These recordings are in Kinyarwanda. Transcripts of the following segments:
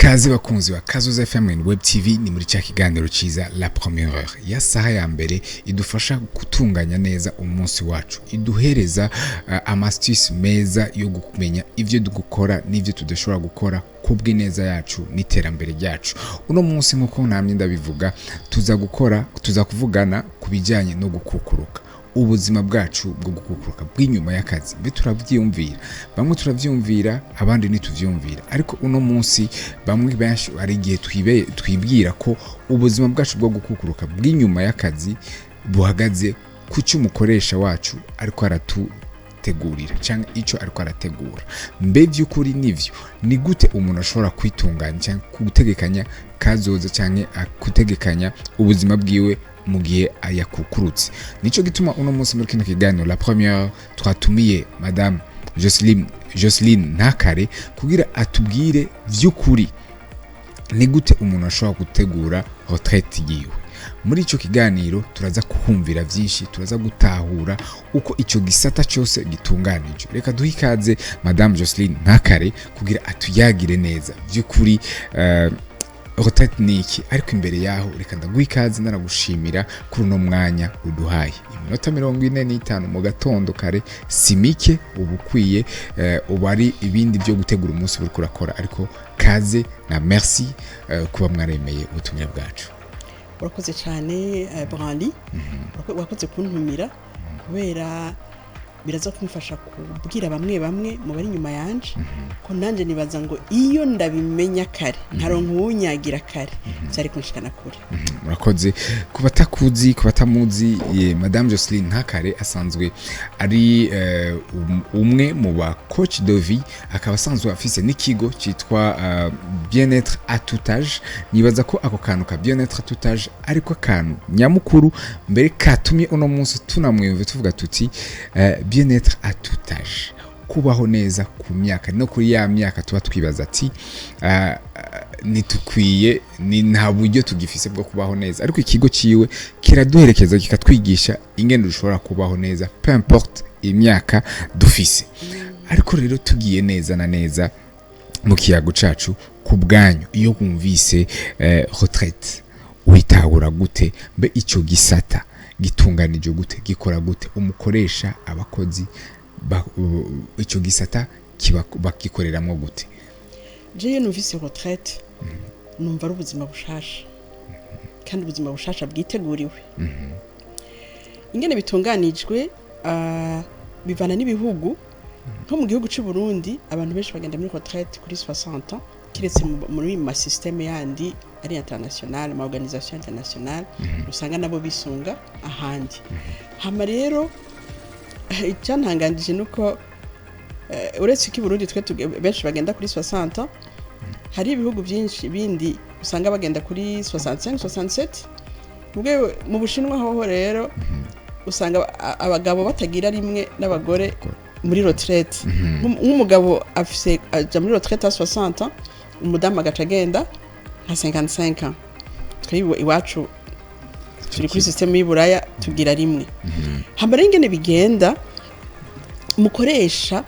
Kazi bakunzi wa Kazoza FM and Web TV ni muri cya kiganiro ciza La Première Heure. Ya saha ya mbere idufasha gutunganya neza umunsi wacu. Iduhereza amastis meza yo kumenya ivyo dugukora n'ivyo tudashobora gukora kubw'ineza yacu n'iterambere ryacu. Uno munsi nkuko namye ndabivuga tuza kuvugana kubijyanye no gukukuruka. Ubuzima bwacu bwo gukukuruka bw'inyuma y'akazi mbe turavyumvira, bamwe turavyumvira abandi ntituvyumvira, ariko uno munsi bamwe benshi ari gihe twibwira ko ubuzima bwacu bwo gukukuruka bw'inyuma y'akazi buhagaze ku cy'umukoresha wacu ariko aratutegurira cyangwa ico ariko arategura. Mbe by'ukuri nivyo ni gute umuntu ashobora kwitunganya cyangwa gutegekanya kazoza cyangwa kutegekanya ubuzima bwiwe mu gihe ayakukurutse. Nico gituma uno munsi muri kino kiganiro La Première twatumiye Madame Jocelyne Ntakare kugira atubwire vy'ukuri ni gute umuntu ashobora gutegura retraite yiwe. Muri ico kiganiro turaza kuhumvira vyinshi, turaza gutahura uko ico gisata cyose gitunganije. Reka duhikaze Madame Jocelyne Ntakare kugira atuyagire neza vy'ukuri retraite niki, ariko imbere yaho reka ndaguhikaze ndanagushimira kuri uno mwanya uduhaye. Iminota 45 mu gatondo kare simike ubukwiye ubari ibindi byo gutegura umunsi buri kurakora, ariko kaze na merci kuba mwaremeye ubutumwa bwacu. Urakoze cyane Branly, wakoze kuntumira kubera biraza kumfasha kubwira bamwe mu bari nyuma yanje ko nanje nibaza ngo iyo ndabimenya kare ntaronka uwunyagira kare cyari kunshikana kure. Murakoze kubatakuzi kubatamuzi. Madame Jocelyne Ntakare asanzwe ari umwe mu ba coach de vie, akaba asanzwe afise n'ikigo cyitwa bien-être à tout âge. Nibaza ko ako kantu ka bien-être à tout âge ariko kantu nyamukuru mbere katumye uno munsi tunamwumve tuvuga tuti bien-être à tout âge, kubaho neza ku myaka no kuri ya myaka tuba twibaza ati nitukwiye ni nta buryo tugifise bwo kubaho neza, ariko ikigo ciwe kiraduherekeza kikatwigisha ingene dushobora kubaho neza peu importe imyaka dufise. Ariko rero tugiye neza na neza mu kiyago cacu ku bwanyu, iyo wumvise retraite witahura gute? Mbe ico gisata gitunganije gute, gikora gute, umukoresha abakozi ico gisata bakikoreramwo gute? Je numvise retraite numva ari ubuzima bushasha, kandi ubuzima bushasha bwiteguriwe. Ingene bitunganijwe bivana n'ibihugu. Nko mu gihugu cy'u Burundi abantu benshi bagenda muri retraite kuri 60 ans, kiretse muri ma système yandi ari international, ma organisation internationale usanga nabo bisunga ahandi. Hama rero icyantangandije nuko uretse ko Burundi twe benshi bagenda kuri 60, hari ibihugu byinshi bindi usanga bagenda kuri 65 67. Mu Bushinwa ho rero usanga abagabo batagira rimwe n'abagore muri retraite. Nk'umugabo afise aja muri retraite à 60 ans, umudamu agacagenda nka 55 ans. Twiwe iwacu turi kuri system y'Iburaya tugira rimwe. Hambere ingene bigenda umukoresha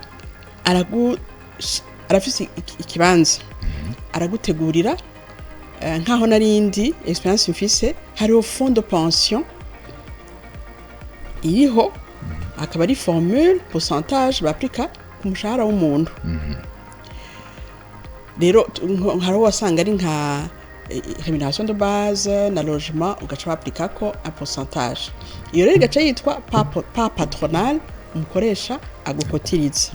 arafise ikibanza aragutegurira nkaho narindi experience mfise. Hariho fond de pension iriho, akaba ari formule pourcentage baplika ku mushahara w'umuntu. Rero hariho wasanga ari nka rémunération de base na logement, ugaca baplika ko un pourcentage. Iyo rero gaca yitwa pa patronal, umukoresha agukotiriza.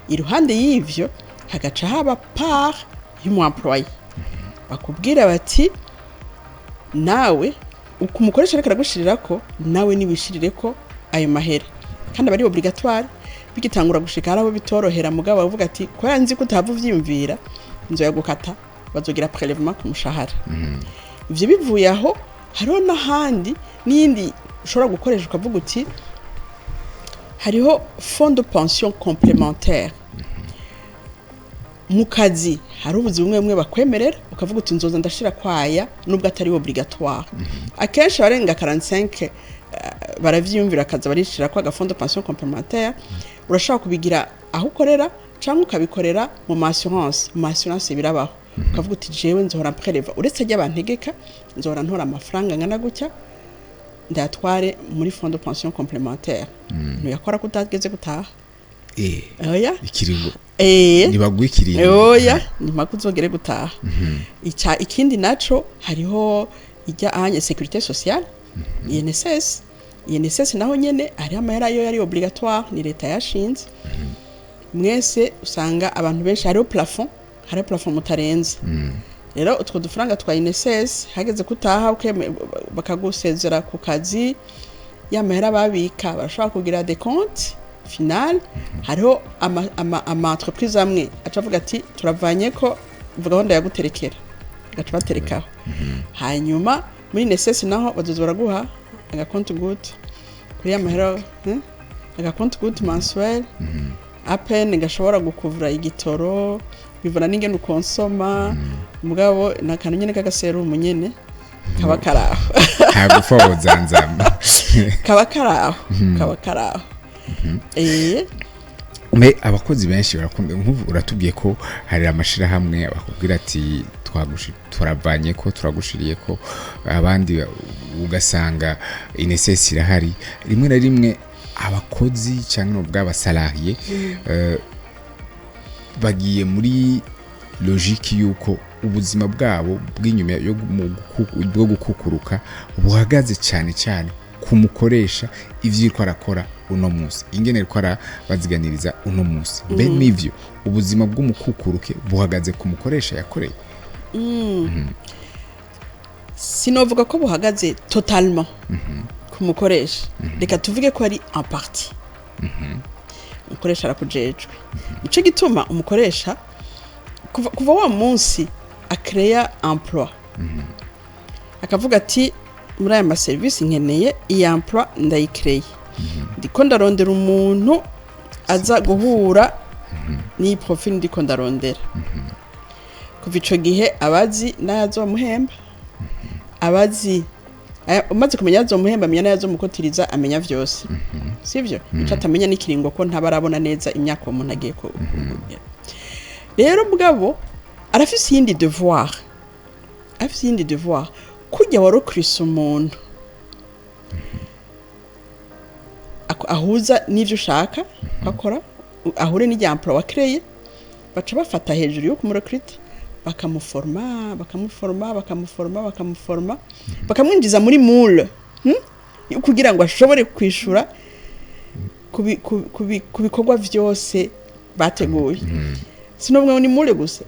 Iruhande y'ivyo hagaca haba part y'umuemployé, bakubwira bati nawe uko umukoresha ariko aragushirirako nawe niwishirireko ayo mahera, kandi bari obligatoire. Bigitangura gushika arabo bitorohera mugabo bavuga ati ko yanzi ko utavu vyimvira nzoya gukata bazogira prélèvement ku mushahara. Ivyo bivuye aho hariho n'ahandi n'indi ushobora gukoresha ukavuga uti hariho fond de pension complémentaire. Mu kazi hari ubuzi bumwe bakwemerera ukavuga uti nzoza ndashira kwaya nubwo atari obligatoire. Akenshi barenga 45 baravyumvira akaza barishira kwa fond de pension complémentaire. Urashaka kubigira aho ukorera cyangwa ukabikorera mu assurance birabaho. ukavuga uti jewe nzohora preleva uretse ajya bantegeka nzohora ntora amafaranga ngana gutya ndatware muri fond de pension complémentaire ntuyakora kutageze gutaha oya ikiringo eh nibagwikiriye oya nyuma kuzogere gutaha ikindi naco hariho ijya anye sécurité sociale INSS naho nyene ari amahera yo yari obligatoire ni leta yashinze mwese usanga abantu benshi hariho plafond mutarenze rero utwo dufaranga twa INSS hageze kutaha bakagusezera ku kazi y'amahera babika barashobora kugira des comptes final hariho ama entreprise amwe acavuga ati turavanye ko gahunda yaguterekera gaca baterekaho hanyuma muri INSS naho bazoza baraguha agakonti gute kuri amahera agakonti gute mensuel apen gashobora gukuvura igitoro bivana n'ingene ukonsoma mugabo nakantu nyene kagaserumu nyene kaba karaho hagufa wozanzama kaba karaho abakozi benshi barakunda nk'ubu uratubwiye ko hari amashira hamwe bakubwira ati turavanye ko turagushiriye ko abandi ugasanga INSS irahari rimwe na rimwe abakozi cyangwa bw'abasalariye bagiye muri logique yuko ubuzima bwabo bw'inyuma bwo gukukuruka buhagaze cyane kumukoresha ivyiko arakora uno munsi ingene ko baziganiriza uno munsi be nivyo ubuzima bw'umukukuruke buhagaze kumukoresha yakoreye sinovuga ko buhagaze totalement kumukoresha reka tuvuge ko ari en partie umukoresha arakujejwe ico gituma umukoresha kuva wa munsi akrea emploi akavuga ati muri aya service nkeneye iyi emploi ndayikreye ndiko ndarondera umuntu aza guhura ni profil ndiko ndarondera kuva ico gihe abazi nazo muhemba abazi umaze kumenya azo muhemba amenya nazo mukotiriza amenya vyose sivyo ico atamenya n'ikiringo ko ntabarabona neza imyaka umuntu agiye ko rero mugabo arafise yindi devoir kujya warokrisa umuntu ahuza n'ivyo ushaka bakora ahure n'ijambo wakreye baca bafata hejuru yo kumurekrita bakamuforma bakamwinjiza muri moule kugira ngo ashobore kwishura kubikorwa vyose bateguye sinomwe ni moule gusa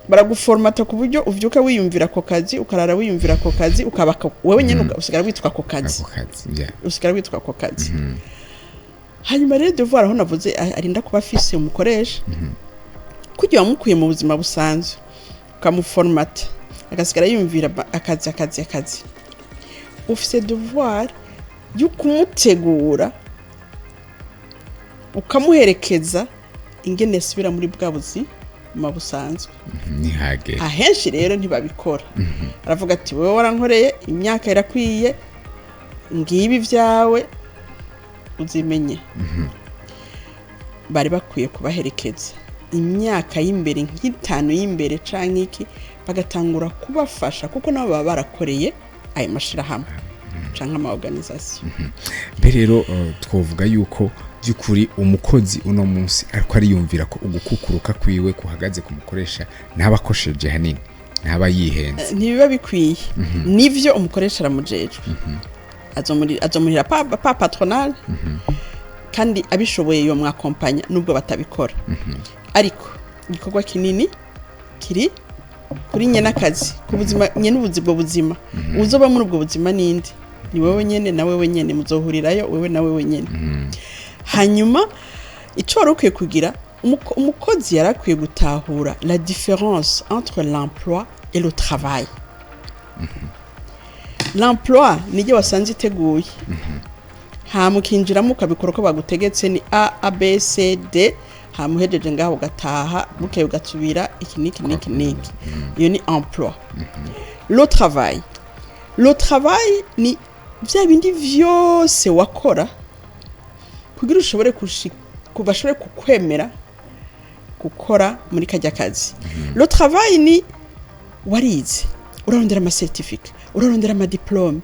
baraguformata ku buryo uvyuka wiyumvira ko kazi ukarara wiyumvira ko kazi ukabaka wewe nyene usigara witwa ko kazi hanyuma rero devoir aho navuze arinda kuba afise umukoresha kugira wamukuye mu buzima busanzwe ukamuformata agasigara yumvira akazi ufise devoir yo kumutegura ukamuherekeza ingene subira muri bwa buzi mabusanzwe nihage ahenshi rero ntibabikora aravuga ati wewe warankoreye imyaka irakwiye ngibi vyawe uzimenye bari bakwiye kubaherekeza imyaka y'imbere nk'itanu y'imbere canke iki bagatangura kubafasha kuko nabo baba barakoreye ayo mashira hamwe canke ama organisation mbere rero twovuga yuko byukuri umukozi uno munsi ariko ari yumvira ko ugukukuruka kwiwe kuhagaze kumukoresha ntabakosheje hanini ntaba yihenze ntibiba bikwiye nivyo umukoresha aramujejwe azomurira pa patronal kandi abishoboye yo mwakompanya nubwo batabikora ariko igikorwa kinini kiri kuri nyene akazi ku buzima nyene ubuzima uzoba muri ubwo buzima nindi ni wewe nyene na wewe nyene muzohurirayo wewe na wewe nyene hanyuma ico warukwiye kugira umukozi yarakwiye gutahura la différence entre l'emploi et le travail l'emploi nije wasanze iteguye hamukinjiramo ukabikora ko bagutegetse ni A B C D hamuhejeje ngaho gataha bukeye ugatsubira iki niki iyo ni emploi le travail ni vya bindi vyose wakora kugira ushobore kubashobore kukwemera gukora muri kajya kazi le travail ni warize urarondera ama certificate urarondera ama diplome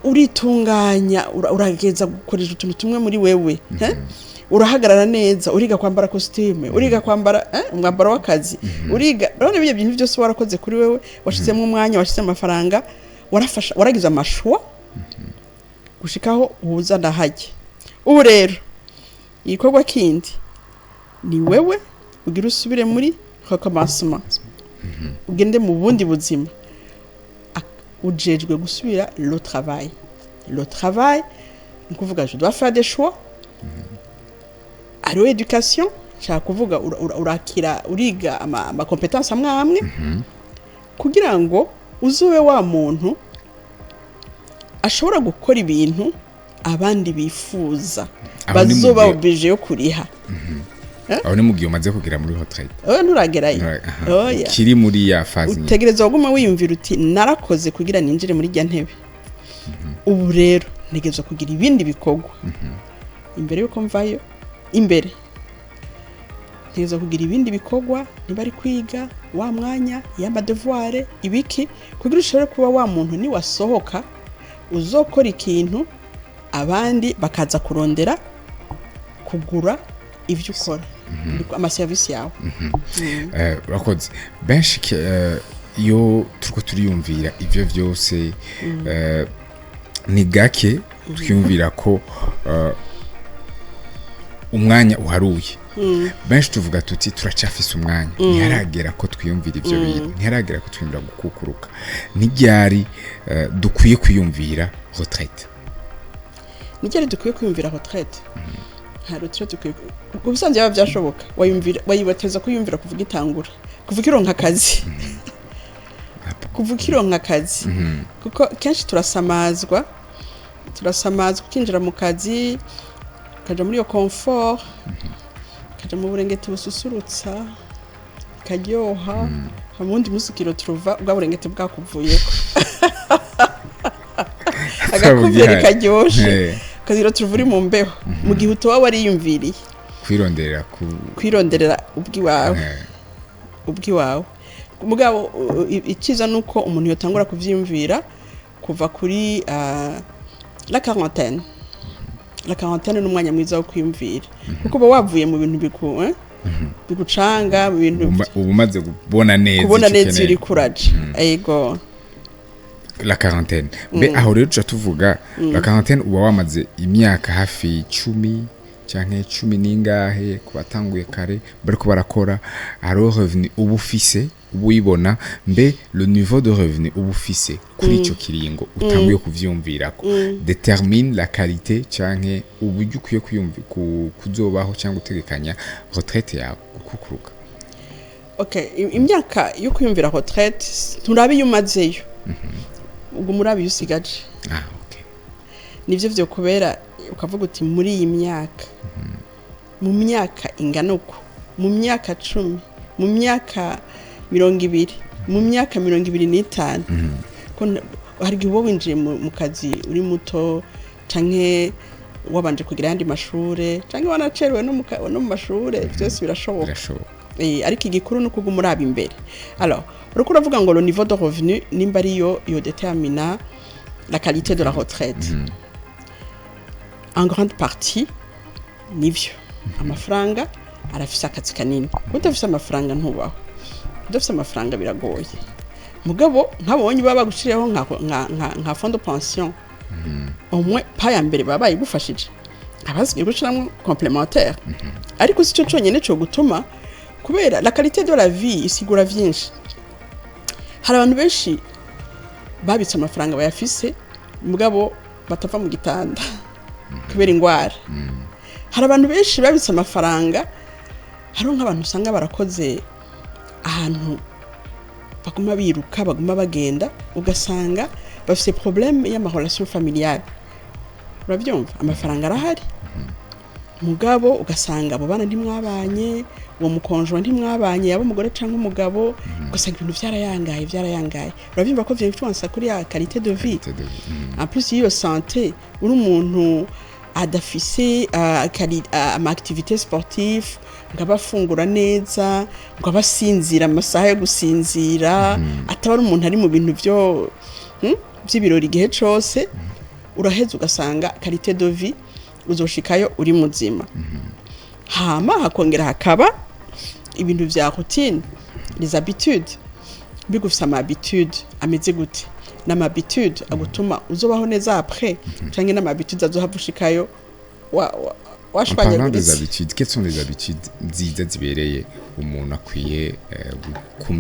uritunganya urageza gukoresha utuntu tumwe muri wewe urahagarara neza uriga kwambara costume uriga kwambara umwambaro w'akazi uriga urabona ibyo bintu byose warakoze kuri wewe washizemo umwanya washize amafaranga waragize amashwa gushikaho uhuza ndahajye ubu rero igikorwa kindi ni wewe ugira usubire muri recommencement ugende mu bundi buzima ujejwe gusubira le travail ni kuvuga je dois faire des choix alors éducation nshaka kuvuga urakira uriga ama compétences amwe kugira ngo uzobe wa muntu ashobora gukora ibintu abandi bifuza bazoba oblige yo kuriha aho ni mugiye umaze kugira muri retraite nturagerayo kiri muri ya phase utegereza guma wiyumvira uti narakoze kugira ninjire muri jya ntebe ubu rero ntegereza kugira ibindi bikorwa imbere yuko mvayo imbere ntegereza kugira ibindi bikorwa niba ari kwiga wa mwanya y'ama devoir ibiki kugira ushobore kuba wa muntu ni wasohoka uzokora ikintu abandi bakaza kurondera kugura ivyo ukora ama service yawe rakoze benshi yo turiko turiyumvira ivyo byose ni gake twiyumvira ko umwanya uharuye benshi tuvuga tuti turacafise umwanya ntiharagera ko twiyumvira ivyo bintu ntiharagera ko twiyumvira gukukuruka n'iryari dukwiye kwiyumvira retraite n'iryari dukwiye kwiyumvira retraite hari retraite ubusanzwe yaba byashoboka wayibateza kwiyumvira kuvuga itangura kuvuga ironka akazi kuko kenshi turasamazwa ukinjira mu kazi ukaja muri iyo confort ukaja mu burengeti bususurutsa ukaryoha hamundi musikiro turuva ubwa burengeti bwakuvuyeko agakuvira karyoshe kaziro tuvuri mu mbeho mu gihe utoba wariyumviriye kwironderera ubwiwawe mugabo ikiza nuko umuntu yotangura kuvyimvira kuva kuri la quarantaine n'umwanya mwiza wo kwiyumvira kuko ba wavuye mu bintu bigucanga mu bintu ubumaze kubona neza iri kuraje yego la quarantaine aho rero tuca tuvuga la quarantaine uba wamaze imyaka hafi 10 canke 10 ningahe kubatanguye kare bariko barakora aro revenu ubufise ubuyibona le niveau de revenu ubufise kuri ico kiringo utanguye kuvyumvirako determine la qualité canke uburyo ukwiye kuzobaho cyangwa utegekanya retraite yawe gukukuruka imyaka yo kwiyumvira retraite turabe yumazeyo ubwo murabi yusigaje nivyo vyo kubera ukavuga uti muri iyi myaka mu myaka ingana uko mu myaka 10 mu myaka 20 mu myaka 25 ko hari gihe winjiye mu kazi uri muto canke wabanje kugira yandi mashure canke wanacerewe no mu mashure byose birashoboka ariko igikuru nuko gumuraba imbere alors uriko uravuga ngo le niveau de revenu nimba ariyo détermina la qualité de la retraite en grande partie nivyo amafaranga arafise akazi kanini udafise amafaranga ntubaho udafise amafaranga biragoye mugabo nkabonye baba gushiriyeho nka fond de pension umwe paya mbere baba yigufashije abasigaye gushiramo complémentaire ariko sico cyonyene cyo gutuma kubera la qualité de la vie isigura vyinshi hari abantu benshi babitse amafaranga bayafise mugabo batava mu gitanda kubera ingwara hari abantu benshi babitse amafaranga hari nk'abantu usanga barakoze ahantu baguma biruka baguma bagenda ugasanga bafite problème y'ama relation familiale urabyumva amafaranga arahari mugabo ugasanga abo bana ntimwabanye uwo mukonjwa ntimwabanye yabo umugore cyangwa umugabo ugasanga ibintu byarayangaye urabyumva ko vyinfluence kuri ya qualité de vie en plus iyo santé uri umuntu adafise ama activité sportive ngo abafungura neza ngo abasinzira amasaha yo gusinzira ataba ari umuntu ari mu bintu by'ibirori igihe cyose uraheza ugasanga qualité de vie uzoshikayo uri muzima hama hakongera hakaba ibintu vya routine les habitudes bigufisa ama habitude ameze gute n'ama habitude agutuma uzobaho neza après canke n'ama habitude azohavushikayo washwanya gute des habitudes quelles sont les habitudes nziza zibereye umuntu akwiye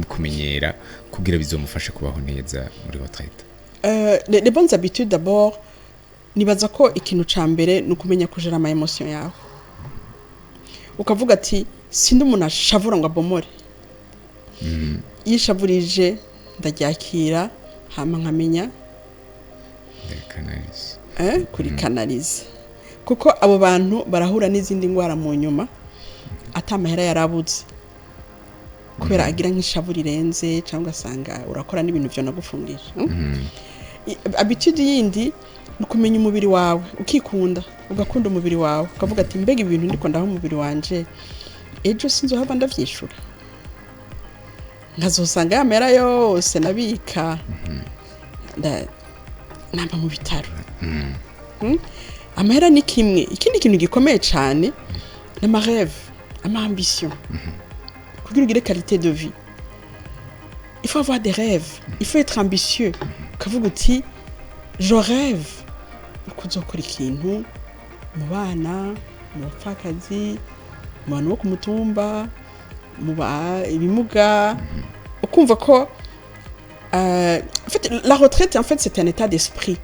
kumenyera kugira bizomufashe kubaho neza muri retraite les bonnes habitudes d'abord nibaza ko ikintu ca mbere nukumenya kujera ama emotion yawe ukavuga ati sindi umuntu ashavura ngo abomore yishavurije ndaryakira hama nkamenya kuri kanalize kuko abo bantu barahura n'izindi ngwara mu nyuma atamahera yarabuze kubera agira nk'ishavu rirenze cyangwa asanga urakora n'ibintu byo nagufungisha habitude yindi ni kumenya umubiri wawe ukikunda ugakunda umubiri wawe ukavuga ati mbega ibintu ndiko ndaho umubiri wanje ejo sinzohava ndavyishura nkazosanga yamera yose nabika namba mu bitaro amahera ni kimwe ikindi kintu gikomeye cyane n'ama rêve ama ambition kugira ugire qualité de vie il faut avoir des rêves il faut être ambitieux ukavuga uti je rêve kuzokora ikintu mu bana mu bapfakazi mu bantu bo ku mutumba mu ibimuga ukumva ko en fait la retraite en fait c'est un état d'esprit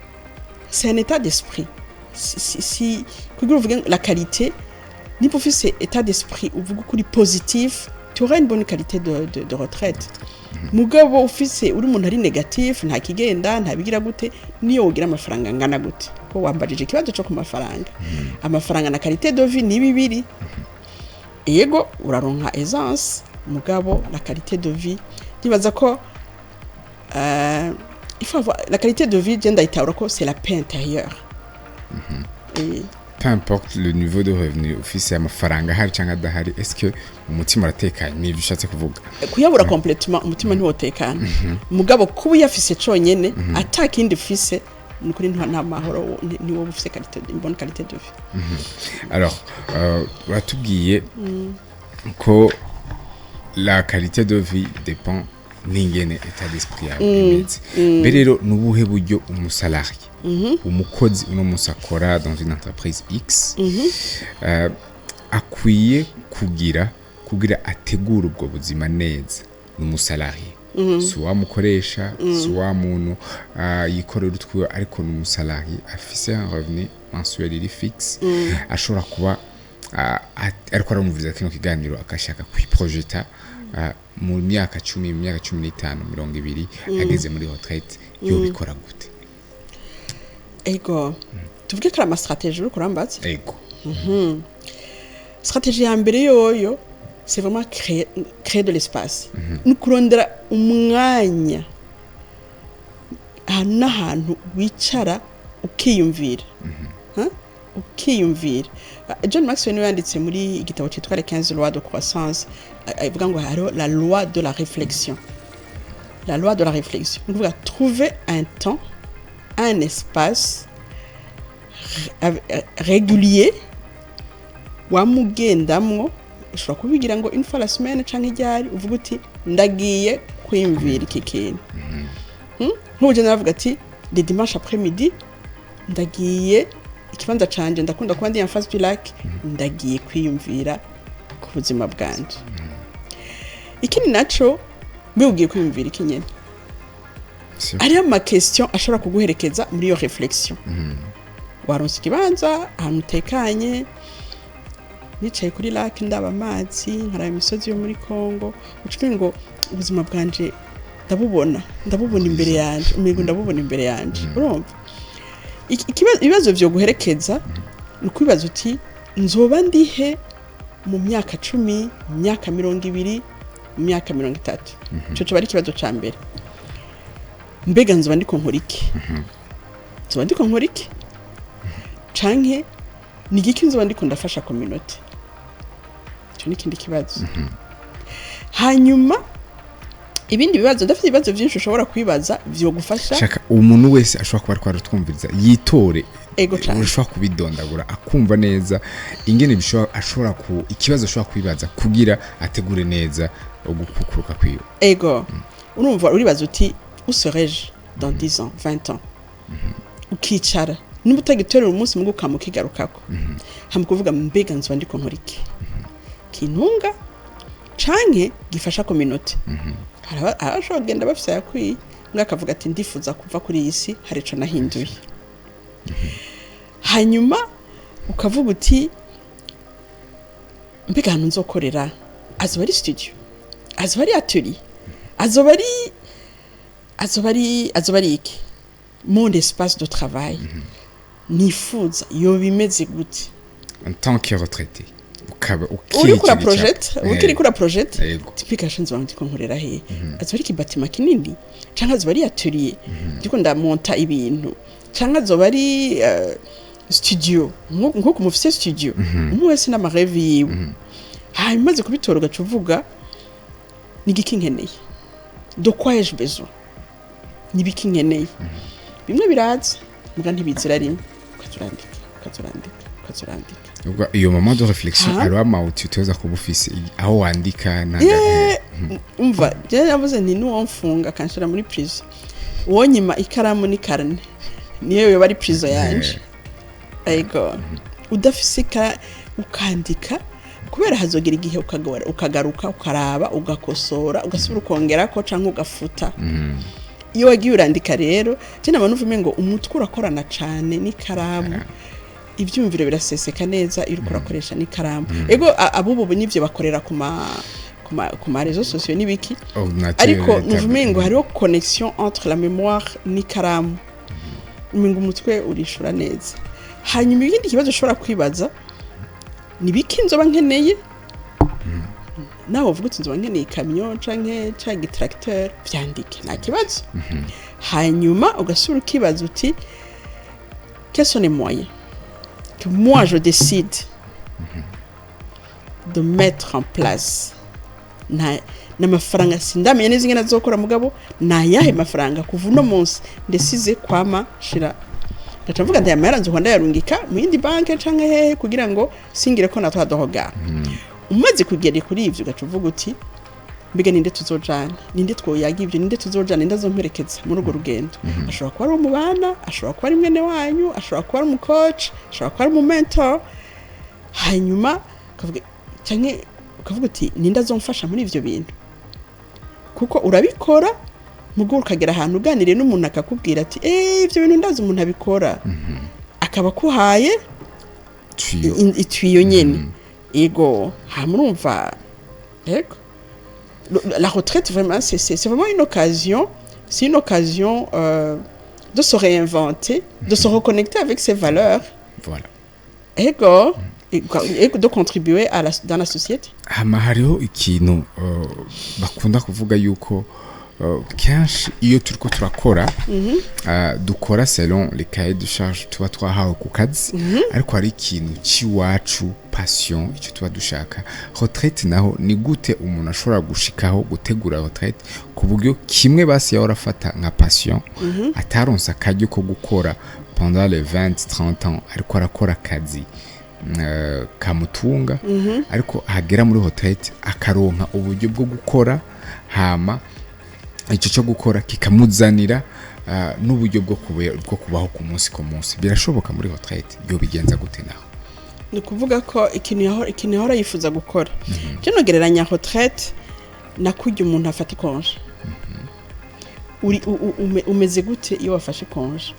c'est un état d'esprit si kugira uvuge la qualité niba ufise état d'esprit uvuga kuri positif tu auras une bonne qualité de retraite mugabo ufise uri umuntu ari negatif nta kigenda nta bigira gute niyo ugira amafaranga ngana gute ko wambajije ikibazo cyo ku mafaranga amafaranga na qualité de vie ni bibiri yego uraronka essence mugabo la qualité de vie nibaza ko il faut avoir la qualité de vie genda itaura ko c'est la paix intérieure peu importe le niveau de revenu ufise amafaranga hari cyangwa adahari est-ce que umutima uratekanye n'ibyo ushatse kuvuga kuyabura complètement umutima ntiwotekana mugabo kuba yafise conyene atakindi ufise nukuri nta mahoro ni wowe ufise qualité une bonne qualité de vie alors uratubwiye ko la qualité de vie dépend n'ingene état d'esprit yawe imeze rero nubuhe buryo umusalarié umukozi uno munsi akora dans une entreprise X akwiye kugira ategura ubwo buzima neza n'umusalarié soit mukoresha soit muntu yikorera utwiwe ariko n'umusalarié afise un revenu mensuel iri fixe ashobora kuba ariko aramuviriza kino kiganiro akashaka kwiprojeta mu myaka 10 mu myaka 15 20 ageze muri retraite yo bikora gute ego tuvuge ko ama stratégie uri kurambatse ego stratégie ya mbere yoyo c'est vraiment créer de l'espace nukurondera umwanya ahantu wicara ukiyumvira ukiyumvira John Maxwell yanditse muri igitabo cyitwa les 15 lois de croissance ivuga ngo haro la loi de la réflexion donc trouver un temps un espace régulier wamugendamwo ushobora kubigira ngo une fois la semaine canke ijyari uvuga uti ndagiye kwimvira iki kintu nk'uje naravuga ati le dimanche après midi ndagiye ikibanza canje ndakunda kuba ndi en face du lac ndagiye kwiyumvira ku buzima bwanje ikindi naco mbeugiye kwiyumvira ikinyene ariyo ma question ashobora kuguherekeza muri iyo réflexion waronse ikibanza ahantu utekanye nicaye kuri lac ndaba amazi nkaraba imisozi yo muri Kongo ucume ngo ubuzima bwanje ndabubona imbere yanje umigo ndabubona imbere yanje urumva ibibazo byo guherekeza nukwibaza uti nzoba ndihe mu myaka 10 mu myaka 20 mu myaka 30 cyo cyo bari kibazo ca mbere mbega nzoba ndiko nkora iki canke ni igiki nzoba ndiko ndafasha community cyo nikindi kibazo hanyuma ibindi bibazo ndafite ibibazo byinshi ushobora kwibaza byo gufasha shaka umuntu wese ashobora kuba ariko aratwumviriza yitore ego cyane ushobora kubidondagura akumva neza ingene ashobora ikibazo ashobora kwibaza kugira ategure neza ugukukuruka kwiwe ego urumva uribaza uti usereje dans 10 ans 20 ans ukicara niba utagitorera umunsi mugo kamukigarukako hamukuvuga mbega nzwa ndiko nkora iki kintunga canke gifasha community arashobora kugenda bafise yakwiye mwakavuga ati ndifuza kuva kuri iyi si hari ico nahinduye hanyuma ukavuga uti mbega hano nzokorera azoba ari studio azoba ari atelier azoba ari iki mon espace de travail nifuza yo bimeze gute en tant que retraité ukiri kura project typique shanze wanjye ko nkorera he azoba ari kibatima kinini canka azoba ari atelier ndiko ndamonta ibintu canka azoba ari studio nko kumufise studio umwe wese n'amarevi yiwe hanyuma kubitora ugacuvuga nigiki nkeneye de quoi ai-je besoin nibiki nkeneye bimwe biraza muga ntibizira rimwe ukazurandika ubwo iyo moment de réflexion alors amauti utoza kubufise aho wandika umva je yavuze nti nuwamfunga kanshira muri prison wonyima ikaramu ni karne niyo yo bari prison yanje ego udafise ukandika kubera hazogira igihe ukagaruka ukaraba ugakosora ugasubira ukongera ko canke ugafuta iyo wagiye urandika rero je nabona uvume ngo umutwe urakorana cane n'ikaramu ibyumviro biraseseka neza iyo urakoresha n'ikaramu ego abubu nivyo bakorera ku ma réseaux sociaux nibiki ariko nuvume ngo hariho connexion entre la mémoire n'ikaramu ngo umutwe urishura neza hanyuma ibindi kibazo ushobora kwibaza nibiki nzoba nkeneye nawe uvuga uti nzoba nkeneye ikamyo canke tracteur vyandike nta kibazo hanyuma ugasura ukibaza uti quels sont les moyens que moi je décide de mettre en place n'amafaranga sindamenye neza ingene azokora mugabo nayahe mafaranga kuva uno munsi ndesize kwama shira ndacavuga ndi amara nzo kwanda yarungika mu yindi banke canke hehe kugira ngo singire ko natwa dohoga umaze kugera kuri ivyo gacuvuga uti mbega ninde tuzojana ninde twoyaga ivyo ninde tuzojana ndazomperekeza muri urwo rugendo ashobora kuba ari umubana ashobora kuba ari mwene wanyu ashobora kuba ari umucoach ashobora kuba ari umumentor hanyuma kavuga canke ukavuga uti ninde azomfasha muri ivyo bintu kuko urabikora muguru kagera ahantu uganiriye n'umuntu akakubwira ati ivyo bintu ndazi umuntu abikora akaba kuhaye itwiyo nyene ego hamurumva ego la retraite vraiment c'est vraiment une occasion de se réinventer de se reconnecter avec ses valeurs voilà ego de contribuer dans la société hariho ikintu bakunda kuvuga yuko kenshi iyo turiko turakora dukora selon les cahiers de charge tuba twahawe ku kazi ariko hari ikintu ciwacu passion icyo tuba dushaka retraite naho ni gute umuntu ashobora gushikaho gutegura retraite ku buryo kimwe basi yahora afata nka passion ataronsa akaryo ko gukora pendant les 20-30 ans ariko arakora akazi kamutunga ariko hagera muri retraite akaronka uburyo bwo gukora hama icyo cyo gukora kikamuzanira n'uburyo bwo kubaho ku munsi birashoboka muri retraite byo bigenza gute naho ni kuvuga ko ikintu yahora yifuza gukora cyo nogereranya retraite nakujya umuntu afata ikonje umeze gute iyo wafashe ikonje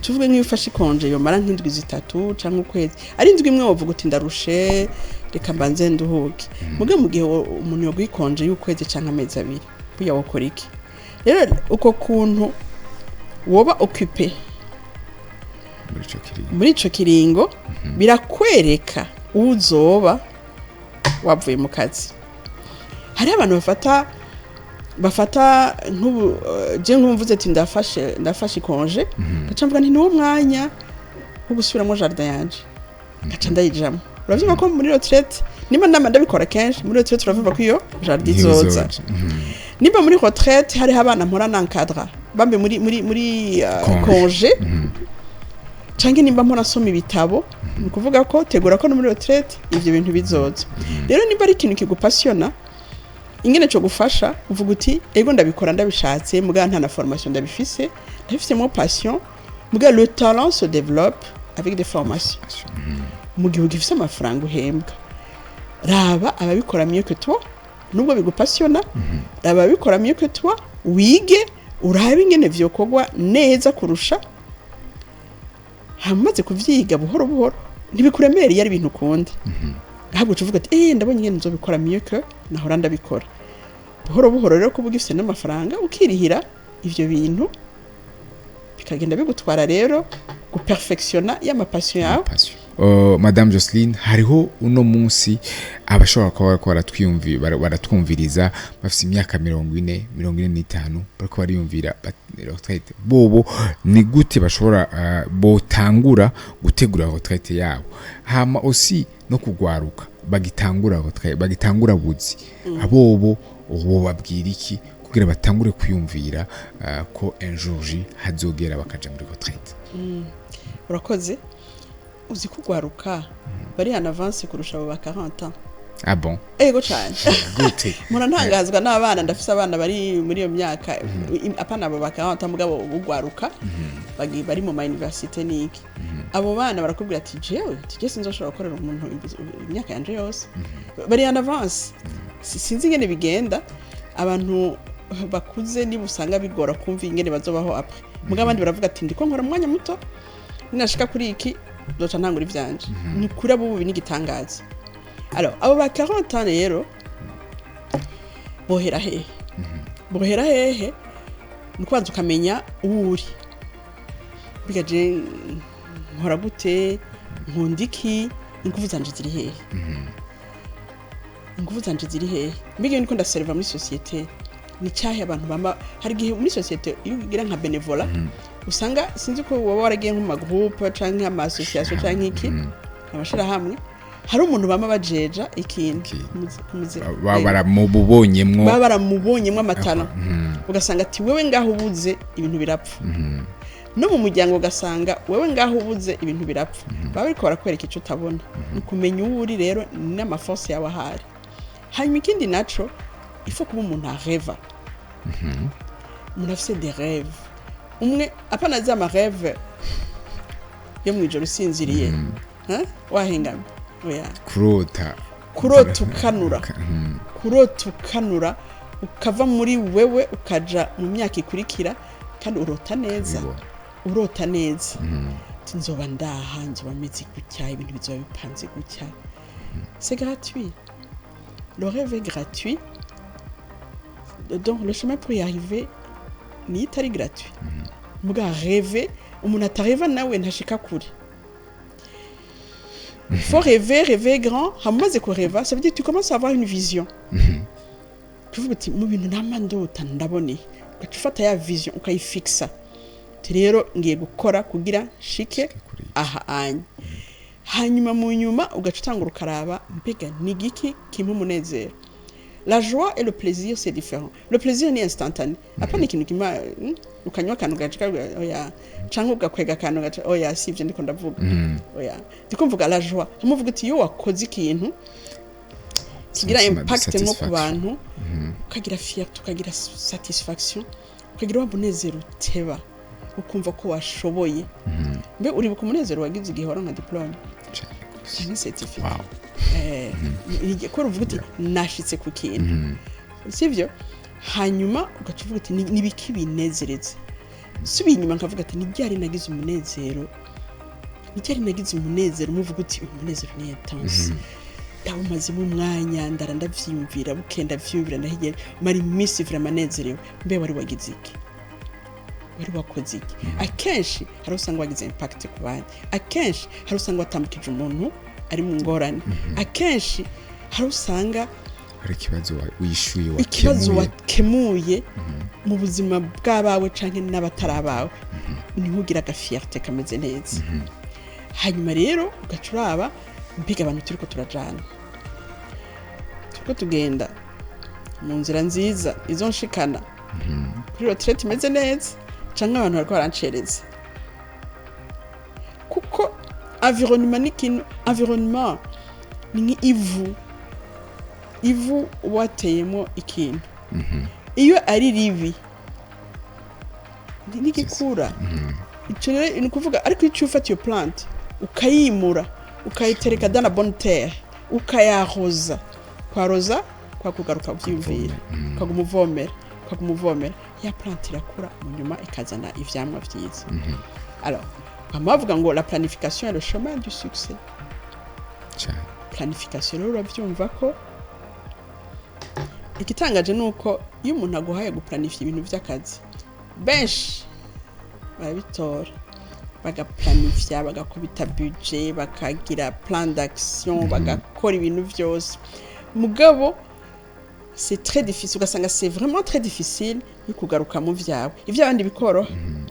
tuvuge nk'iyo ufashe ikonje yomara nk'indwi zitatu cyangwa ukwezi ari indwi imwe wavuga uti ndarushe reka mbanze nduhuke mu gihe umuntu yoguha ikonje y'ukwezi cyangwa amezi abiri buya wakora iki rero uko kuntu woba occupé muri ico kiringo birakwereka uzoba wavuye mu kazi hari abantu bafata nk'ubu je nkumvuze ati ndafashe ikonje ndacamvuga nti niwo mwanya wo gusubiramo jardin yanje gaca ndayijamo uravyumva ko muri retraite nimba nama ndabikora kenshi muri retraite turavuga ko iyo jardin izoza nimba muri retraite hari abana mpora nankadra bambe muri congé canke nimba mpora nsoma ibitabo ni kuvuga ko tegura ko no muri retraite ivyo bintu bizoza rero nimba ari ikintu kigupasiona ingene cyo gufasha uvuga uti ego ndabikora ndabishatse muga nta na formation ndabifise mo passion muga le talent se développe avec des formations mu gihe ugifise amafaranga uhembwa raba ababikora mieux que toi nubwo bigupasiona raba ababikora mieux que toi wige urabe ingene vyokogwa neza kurusha hamaze kuvyiga buhoro buhoro ntibikuremere yari ibintu ukunda ahubwo uvuga ati ndabonye ingene nzobikora mieux que nahora ndabikora buhoro buhoro rero kuvuga ifise n'amafaranga ukirihira ivyo bintu bikagenda bigutwara rero guperfectiona y'amapassion yawe. Madame Jocelyne hariho uno munsi abashobora kuba baratwumviriza bafite imyaka 40 45 bariko bariyumvira retraite bobo ni gute bashobora botangura gutegura retraite yabo hama aussi no kugwaruka bagitangura buzi abobo uwo babwira iki kugira batangure kwiyumvira ko un jour hazogera bakaja muri retraite. Urakoze uzi kugwaruka bari en avance kurusha abo ba 40 ans. Ah bon? Ego cyane. Gute? Murantangazwa n'abana ndafise abana bari muri iyo myaka apana abo ba 40 mugabo ugwaruka bari mu university niki. Abo bana barakubwira ati jewe tije sinzoshobora gukorera umuntu imyaka yanje yose. Bari en avance. Sinzi ingene bigenda abantu bakuze niba usanga bigora kumva ingene bazobaho après. Mugabo abandi baravuga ati ndiko nkora umwanya muto ninashika kuri iki doca ntangura ivyanje. Ni kuri abo bubi n'igitangaza. Alors abo ba 40 ans rero bohera hehe ni kwanza ukamenya uri bigaje nkora gute nkundiki ingufu zanje ziri hehe mbige niko ndaserva muri societe ni cyahe abantu bamba hari gihe muri societe iyo ugira nka benevola usanga sinzi ko wowe waragiye nko magroupe canke ama association canke iki abashira hamwe hari umuntu bama bajeja ikintu baramubonyemwo amatano ugasanga ati wewe ngaho ubuze ibintu birapfa no mu muryango ugasanga wewe ngaho ubuze ibintu birapfa baba ariko barakwereka icyo utabona ni kumenya uri rero n'amaforce yawe ahari hanyuma ikindi naco ifo kuba umuntu areva umuntu afise des rêves umwe apana za ma rêve yo mwijoro usinziriye wahengamye oya kurota ukanura ukava muri wewe ukaja mu myaka ikurikira kandi urota neza nzoba ndaha nzoba meze gutya ibintu bizoba bipanze gutya c'est gratuit le rêve est gratuit donc le chemin pour y arriver ni tari gratuit muga rêver umuntu atareva nawe ntashika kure. Il faut rêver grand. Hamaze ko rêva, ça veut dire que tu commences à avoir une vision. Tu veux dire mu bintu namandota ndabone. Tu fata ya vision ukayifixa. Rero ngiye gukora kugira shike aha anye. Hanyuma mu nyuma ugacutangura ukaraba mbega nigiki kimwe munezero. La joie et le plaisir c'est différent. Le plaisir ni instantané. Apana ikintu kima ukanywa kantu gacika oya canke ugakwega kantu gaca oya sivye ndiko ndavuga oya ndikumvuga la joie amuvuga ati yo wakoze ikintu kigira impact nko ku bantu ukagira fierté ukagira satisfaction ukagira umunezero uteba ukumva ko washoboye mbe uri bukumunezero wagize igihora nka diplome cyane certificate ko uvuga uti nashitse ku kintu sivyo hanyuma ugacuvuga ati nibiki binezereze subi inyuma nkavuga ati nijyari nagize umunezero muvuga uti umunezero ni intense yabumaze mu mwanya ndavyimvira bukenda vyumvira ndahigera mari misi vira manezerewe mbe wari wagize iki wari wakoze iki akenshi hari usanga wagize impact ku bandi akenshi hari usanga watambukije umuntu ari mu ngorane akenshi hari usanga hari ikibazo wakemuye mu buzima bw'abawe canke n'abatarabawe ni nkugira ga fierté kameze neza hanyuma rero ugacuraba mbiga abantu turiko turajana turiko tugenda mu nzira nziza izo nshikana kuri retraite imeze neza canke abantu bariko barancereza kuko environnement ni ivu wateyemo ikintu iyo ari ribi nigikura ico rero ni kuvuga ariko icyo ufata iyo plante ukayimura ukayitereka dans la bonne terre ukayahoza kwaroza kwa kugaruka byumvira kwagumuvomera ya plante irakura mu nyuma ikazana ivyamwa vyiza alors bavuga ngo la planification est le chemin du succès planification rero uravyumva ko ikitangaje nuko iyo umuntu aguhaye guplanifya ibintu vy'akazi benshi barabitora bagaplanifya bagakubita budget bakagira plan d'action bagakora ibintu vyose mugabo c'est très difficile ugasanga c'est vraiment très difficile yo kugaruka mu vyawe ivyo abandi bikoroha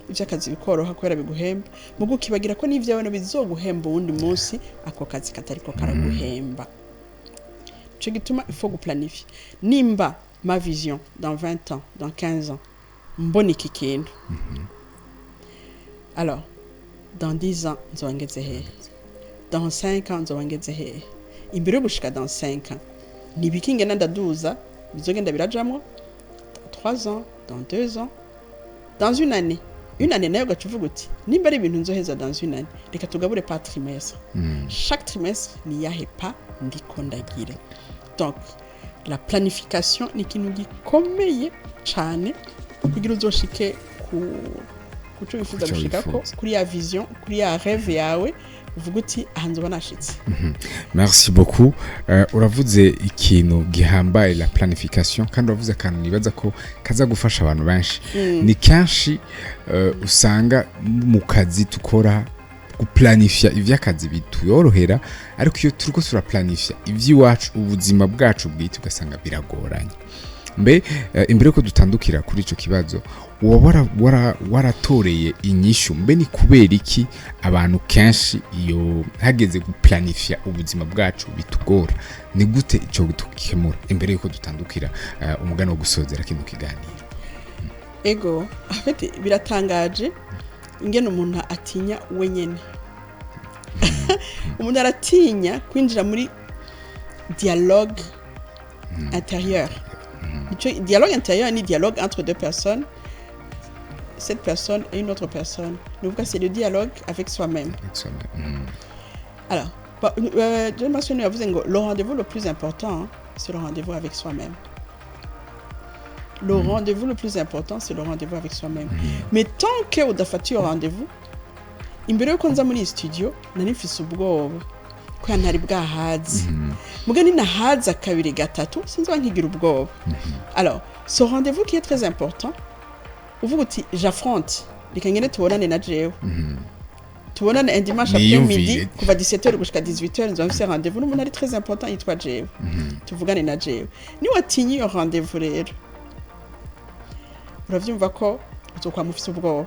ivy'akazi bikoroha kubera biguhemba mugo kibagira ko n'ivyawe no bizoguhemba uwundi munsi ako kazi katariko karaguhemba cyo gituma il faut planifier nimba ma vision dans 20 ans dans 15 ans mbona iki kintu alors dans 10 ans nzongeze he dans 5 ans nzongeze he imbere yo gushika dans 5 ans nibikinge nandaduza bizogenda birajamwo 3 ans dans 2 ans dans une année nayo gacuvuga uti nimba ari ibintu nzoheza dans une année reka tugabure par trimestre chaque trimestre ni yahe pa ndiko ndagira donc la planification ni ikintu gikomeye cyane kugira uzoshike kuco bifuza gushikako kuri ya vision kuri ya rêve yawe uvuga uti ahanze banashitse. Merci beaucoup. Uravuze ikintu gihambaye la planification kandi uravuze kandi nibaza ko kaza gufasha abantu benshi. Ni kanshi usanga mu kazi tukora guplanifya ivy'akazi bituyorohera ariko iyo turiko turaplanifya ivy'iwacu ubuzima bwacu bwite ugasanga biragoranye. Mbe imbere ko dutandukira kuri ico kibazo waratoreye inyishu mbe ni kubera iki abantu kenshi iyo hageze guplanifya ubuzima bwacu bitugora ni gute ico tukikemura imbere yuko dutandukira umugano wo gusozera kino kiganiro ego afite biratangaje ingene umuntu atinya wenyene umuntu aratinya kwinjira muri dialogue intérieur. Le dialogue intérieur ni dialogue entre deux personnes, cette personne et une autre personne. Donc c'est le dialogue avec soi-même. Alors, je mentionne le rendez-vous le plus important, c'est le rendez-vous avec soi-même. Le rendez-vous le plus important, c'est le rendez-vous avec soi-même. Mais tant que vous avez un rendez-vous, imbere yuko nza muri studio nari mfise ubwoba ko ntari bwahazi mugani nahaza kabiri gatatu sinzi bankigira ubwoba. Alors ce rendez-vous qui est très important uvuga uti j'affronte rikangene tubonane na jewe tubonane un dimanche après-midi kuva 17h gushika 18h nzo mfise rendez-vous n'umuntu ari très important yitwa jewe tuvugane na jewe ni watinyi yo rendez-vous rero uravyumva ko uzokwa mufise ubwoba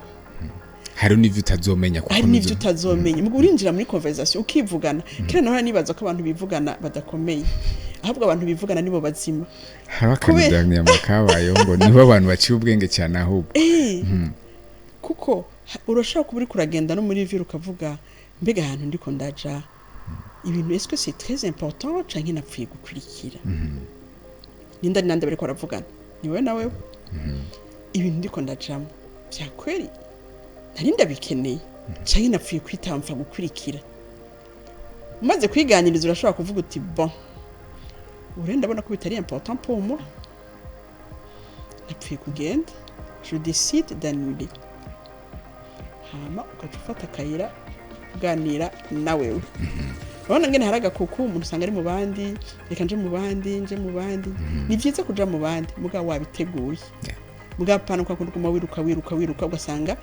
hari n'ivyo utazomenya kuko n'ivyo utazomenya mugo urinjira muri conversation ukivugana kera nahora nibaza ko abantu bivugana badakomeye ahubwo abantu bivugana nibo bazima harakandanye amakabayo ngo nibo abantu baciye ubwenge cyane ahubwo kuko urashaka kuburi kuragenda no muri viro ukavuga mbega ahantu ndiko ndaja ibintu est-ce que c'est très important canke napfuye gukurikira ninda nande bariko baravugana niwe nawe ibintu ndiko ndajamo bya kweli narinda bikeneye canke napfuye kwitamfa gukurikira umaze kwiganiriza urashobora kuvuga uti bon urenda bona ko bitari important pour moi napfuye kugenda je décide d'annuler hama ukafata kayira kuganira nawe urabona ngene haraga kuko umuntu usanga ari mu bandi reka nje mu bandi ni byiza kuja mu bandi muga wabiteguye muga pana kwa kuguma wiruka ugasanga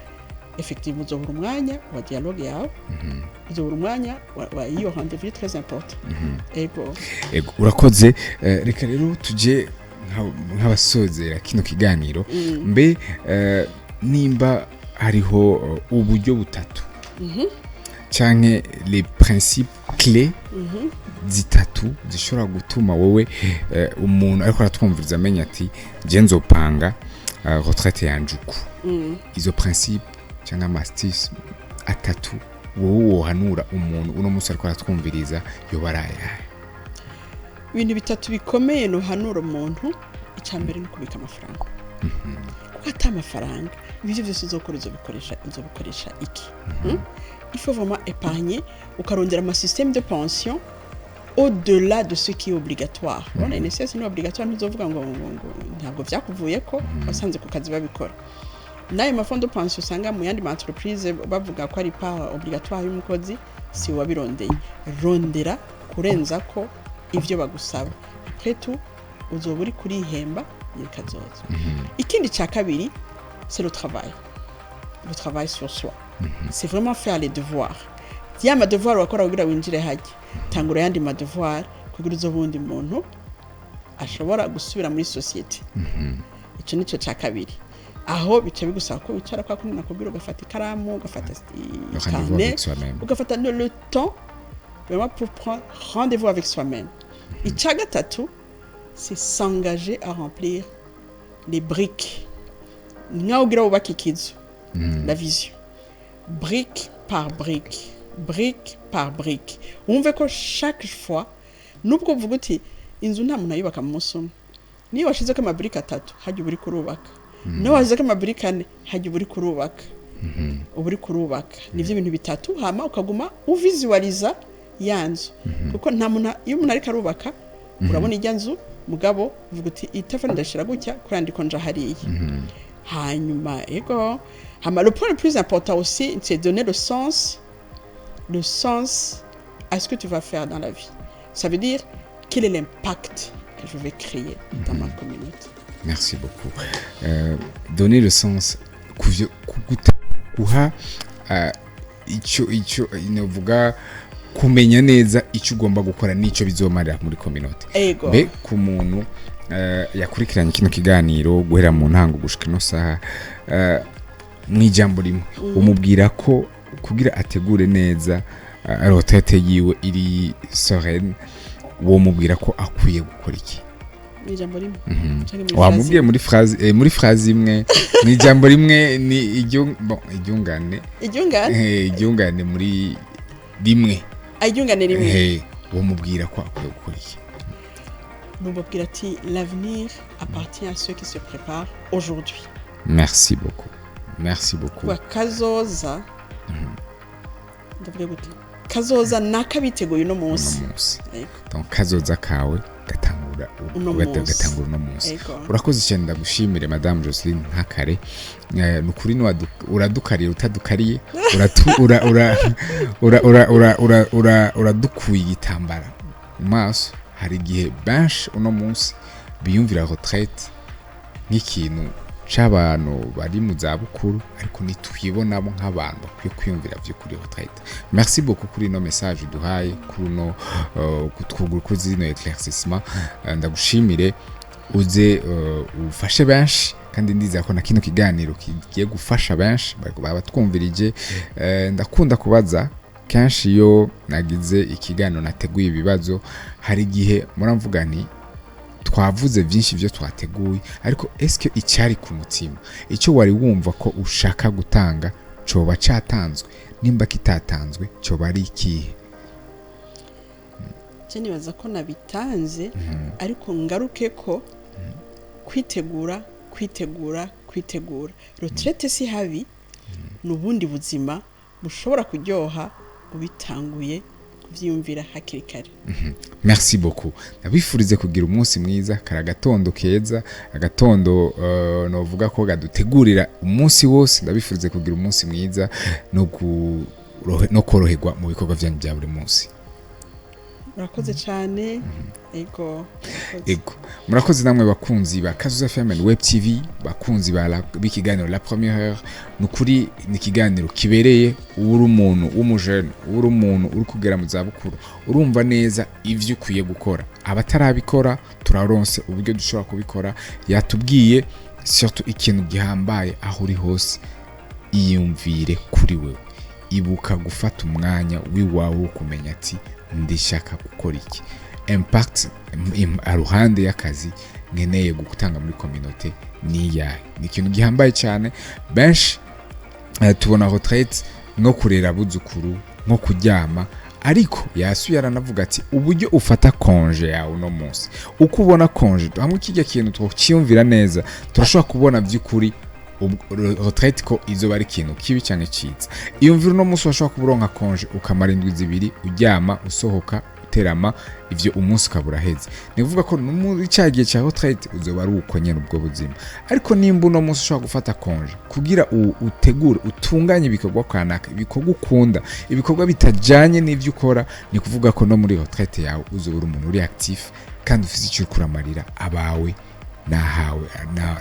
effectivement uzobura umwanya wa dialogue yawe uzobura umwanya wa iyo rendez-vous très important. Ego urakoze reka rero tuje nk'abasozera kino kiganiro mbe nimba hariho uburyo butatu canke les principes clés zitatu zishobora gutuma wowe umuntu ariko aratwumviriza amenya ati je nzopanga retraite yanje uku. Izo principe cyangwa amastis atatu wowe wohanura umuntu uno munsi ariko aratwumviriza yobaraya. Ibintu bitatu bikomeye no hanura umuntu, icambere no kubika amafaranga. Kuko atamafaranga ibyo byose uzobikoresha iki? Il faut vraiment épargner ukarondera ama système de pension au-delà de ce qui est obligatoire. On est nécessaire, obligatoire ntuzovuga ngo ntabwo byakuvuye ko wasanze ku kazi babikora. Nayo mafondo pension usanga mu yandi entreprise bavuga ko ari pas obligatoire y'umukozi, si wabirondeye rondera kurenza ko ivyo bagusaba. Après tout uzoba uri kuri ihemba yikazoza. Ikindi ca kabiri c'est le travail sur soi. C'est vraiment faire les devoirs. Ya ma devoir wakora kugira winjire haje tangura yandi ma devoir kugira uzobundi muntu ashobora gusubira muri societe. Ico nico ca kabiri. Aho bice bigusaba ko wicara kwa kunina kubira ugafata ikaramu ugafata carnet ugafata le temps vraiment pour prendre rendez-vous avec soi-même. Ica gatatu c'est s'engager à remplir les briques. Nga ugira ubaka ikizu. La vision. Brique par brique. Brique par brique. Umve ko chaque fois nubwo uvuga uti inzu nta muntu ayubaka mu musomo. Niyo washize ko amabrique atatu haje buri kurubaka. No washize ko amabrique ane haje buri kurubaka. Uburi kurubaka. Nivyo ibintu bitatu hama ukaguma uvisualiza yanzu. Kuko nta muntu iyo umuntu ari karubaka urabona ijya nzu mugabo uvuga uti itafari ndashira gutya kurandiko nja hariye. Hanyuma ego hama le point le plus important aussi c'est donner le sens à ce que tu vas faire dans la vie. Ça veut dire quel est l'impact que je vais créer dans ma communauté. Merci beaucoup. Donner le sens kuha ico inovuga kumenya neza icyo ugomba gukora n'icyo bizomarira muri community. Be ku muntu yakurikiranye kino kiganiro guhera mu ntango gushika no saha mu ijambo rimwe umubwira ko kugira ategure neza retraite yiwe iri sereine wo mubwira ko akwiye gukora iki? Mu ijambo rimwe wamubwiye muri phrase imwe mu ijambo rimwe ni iryungane muri rimwe ayungane rimwe wo mubwira ko akwiye gukora iki? Mubwira ati l'avenir appartient à ceux qui se préparent aujourd'hui. Merci beaucoup. Kwa kazoza ndavuga gute kazoza nakabiteguye no munsi. Donc kazoza kawe gatangura uno munsi. Urakoze cyane ndagushimire Madame Jocelyne Ntakare. Nukuri uradukarira utadukariye uradukuye igitambara mu maso. Hari igihe benshi uno munsi biyumvira retraite nk'ikintu c'abantu bari mu zabukuru ariko nitwibonamo nk'abantu bakwiye kwiyumvira vyo kuri retraite. Merci beaucoup kuri no message duhaye kuri no kutwugura kuri zino éclaircissement. Ndagushimire uze ufashe benshi kandi ndiza ko na kino kiganiro kigiye gufasha benshi babatwumvirije. Ndakunda kubaza kenshi iyo nagize ikiganiro nateguye ibibazo hari igihe muramvuga nti twavuze byinshi byo twateguye ariko eske icyari ku mutima icyo wari wumva ko ushaka gutanga coba cyatanzwe nimba kitatanzwe coba ari ikihe? Cyane baza ko nabitanze ariko ngaruke ko kwitegura retraite si habi n'ubundi buzima bushobora kuryoha ubitanguye kuvyumvira hakiri kare. Merci beaucoup. Nabifurize kugira umunsi mwiza karagatondo keza agatondo novuga ko gadutegurira umunsi wose. Ndabifurize kugira umunsi mwiza no koroherwa mu bikorwa byanyu bya buri munsi. Murakoze cyane. Ego. Murakoze namwe bakunzi ba Kazoza FM Web TV, bakunzi b'ikiganiro La Première Heure. Nukuri ni kiganiro kibereye uri umuntu w'umujene, uri umuntu uri kugera mu zabukuru, urumva neza ivyo ukwiye gukora. Abatarabikora turaronse uburyo dushobora kubikora. Yatubwiye surtout ikintu gihambaye aho uri hose iyumvire kuri wewe. ibuka gufata umwanya w'iwawe wo kumenya ati ndishaka gukora iki, impact aruhande y'akazi nkeneye gutanga muri communauté ni iyahe. Ni ikintu gihambaye cyane. Benshi tubona retraite nko kurera abuzukuru, nko kuryama, ariko yasuye aranavuga ati uburyo ufata konje yawe no munsi, uko ubona konje hamwe kijya kintu twakiyumvira neza, turashobora kubona by'ukuri retraite ko izo bari kintu kibi cyane cyiza. Iyumvira no munsi washobora kuburonka konje ukamara indwi zibiri uryama, usohoka, uterama, ivyo umunsi kabura heze. Ni kuvuga ko muri cyagiye cya retraite uzoba ari uko nyene ubwo buzima. Ariko nimba uno munsi ushobora gufata konje kugira utegure, utunganye ibikorwa kanaka, ibikorwa ukunda, ibikorwa bitajanye n'ivyo ukora, ni kuvuga ko no muri retraite yawe uzoba uri umuntu uri actif kandi ufite icyo kuramarira abawe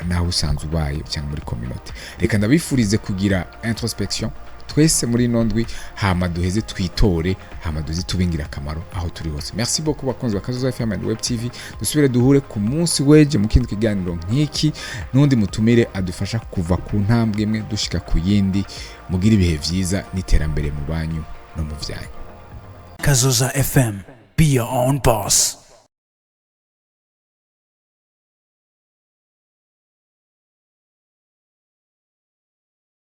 nawe usanzwe ubaye cyangwa muri communauté. Reka ndabifurize kugira introspection twese muri nondwi, hama duheze twitore, hama duheze tubingira akamaro aho turi hose. Merci beaucoup bakunzi bakazoza FM and Web TV. Dusubire duhure ku munsi weje mu kindi kiganiro nk'iki, n'undi mutumire adufasha kuva ku ntambwe imwe dushika ku yindi. Mugira ibihe vyiza n'iterambere mu banyu no mu vyanyu. Kazoza FM, be your own boss.